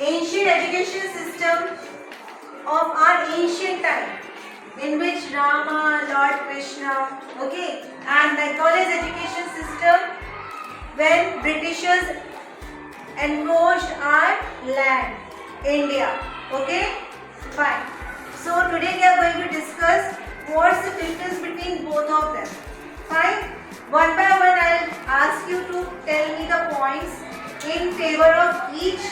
ancient education system of our ancient time, in which Rama, Lord Krishna, okay, and Macaulay's education system when Britishers encroached our land, India. Okay, fine. So today we are going to discuss what's the difference between both of them. Fine. One by one, I'll ask you to tell me the points in favor of each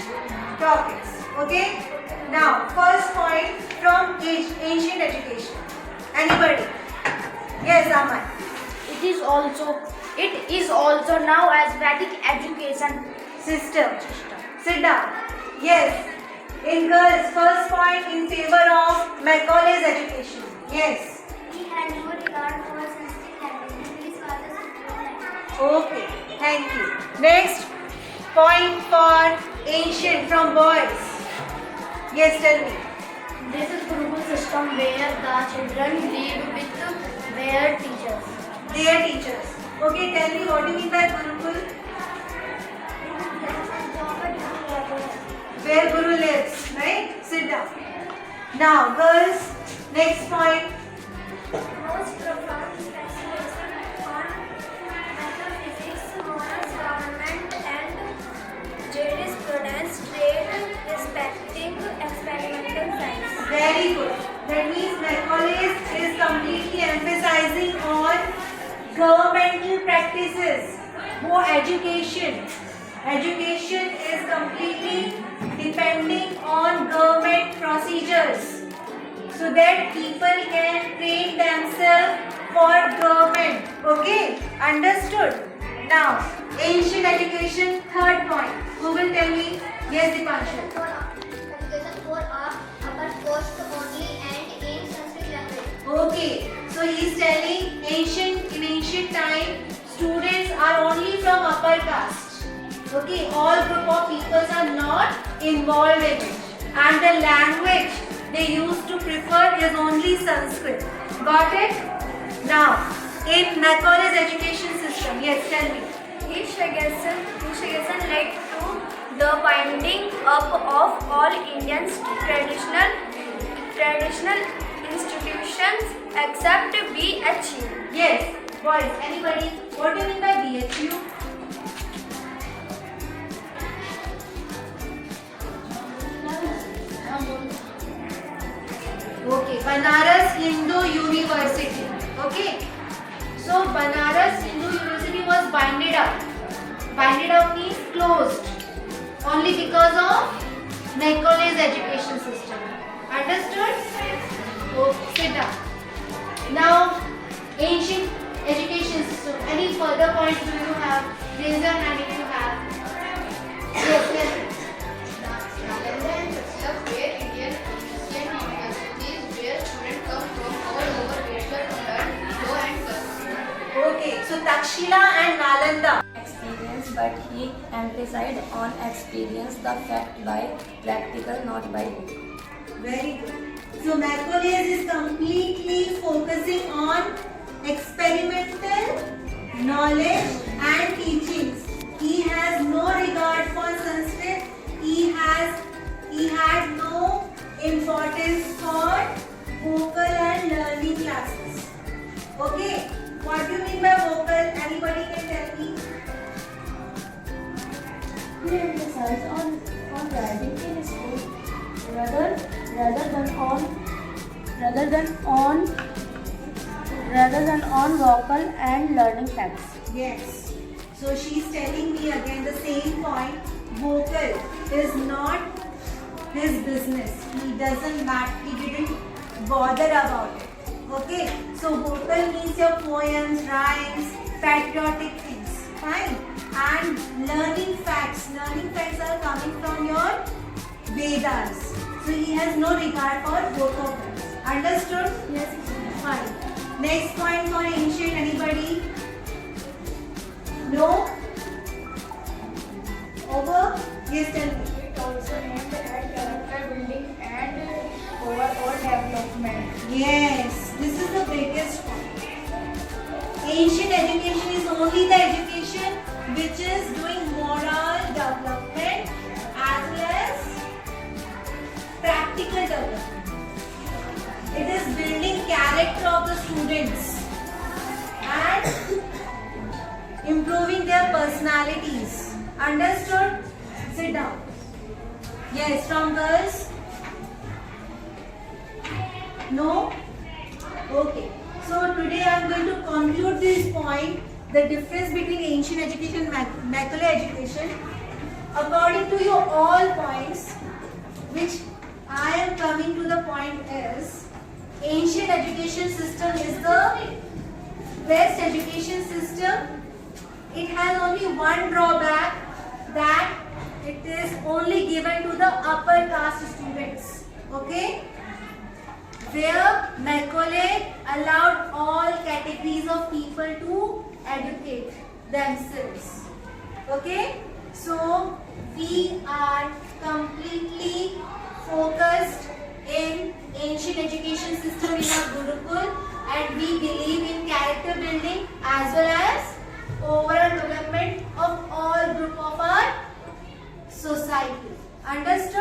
topics. Okay. Now, first point from ancient education. Anybody? Yes, Aman. It is also now as Vedic education System. Sit down. Yes. In girls, first point in favor of Macaulay's education. Yes. He had no regard for Sanskrit language. English was a superior language. Okay. Thank you. Next point for ancient from boys. Yes, tell me. This is Gurukul system where the children live with their teachers. Their teachers. Okay, tell me what do you mean by Gurukul? Where Guru lives, right? Sit down. Now, girls, next point. Most profound specialization on metaphysics, morals, government, and jurisprudence, trade, respecting experimental science. Very good. That means Macaulay is completely emphasizing on governmental practices. More education. Education is completely depending on government procedures so that people can train themselves for government. Okay? Understood? Now, ancient education, third point. Who will tell me? Yes, Dipanshu. Education for upper cost only and in Sanskrit language. Okay, so he is telling in ancient time, students are only from upper caste. Okay, all group of peoples are not involved in it. And the language they used to prefer is only Sanskrit. Got it? Now, in Macaulay's education system, yes, tell me. His suggestion led to the binding up of all Indian traditional institutions except BHU. Yes, boys, anybody? What do you mean by BHU? Okay, Banaras Hindu University. Okay, so Banaras Hindu University was binded up. Binded up means closed. Only because of Macaulay's education system. Understood? Okay, sit down. Now, ancient education system. Any further points do you have? Raise your hand if you have. Yes, yes. Nalanda and Saksha were Indian Christian universities where students come from all over Asia to learn law and custom. Okay, so Takshila and Nalanda. Experience, but he emphasized on experience the fact by practical, not by book. Very good. So Macaulay is completely focusing on experimental knowledge and teachings. He has no regard for Sanskrit. He had no importance for vocal and learning classes. Okay. What do you mean by vocal? Anybody can tell me? He emphasized on writing in school rather than on vocal and learning facts. Yes. So she's telling me again the same point. Vocal is not his business. He doesn't matter. He didn't bother about it. Okay. So vocal means your poems, rhymes, patriotic things. Fine. And learning facts. Learning facts are coming from your Vedas. So he has no regard for both of them. Understood? Yes. Fine. Next point for ancient. Anybody? No? Over? Yes, tell me. It also aimed at character building and overall development. Yes, this is the biggest point. Ancient education is only the education which is doing moral development as well as students and improving their personalities. Understood? Sit down. Yes, from girls? No? Okay. So today I am going to conclude this point, the difference between ancient education and Macaulay education. According to your all points, which I am coming to the point is, ancient education system is the best education system. It has only one drawback, that it is only given to the upper caste students. Okay? Where Macaulay allowed all categories of people to educate themselves. Okay? So we are completely focused in ancient education system in our Gurukul, and we believe in character building as well as overall development of all group of our society. Understood?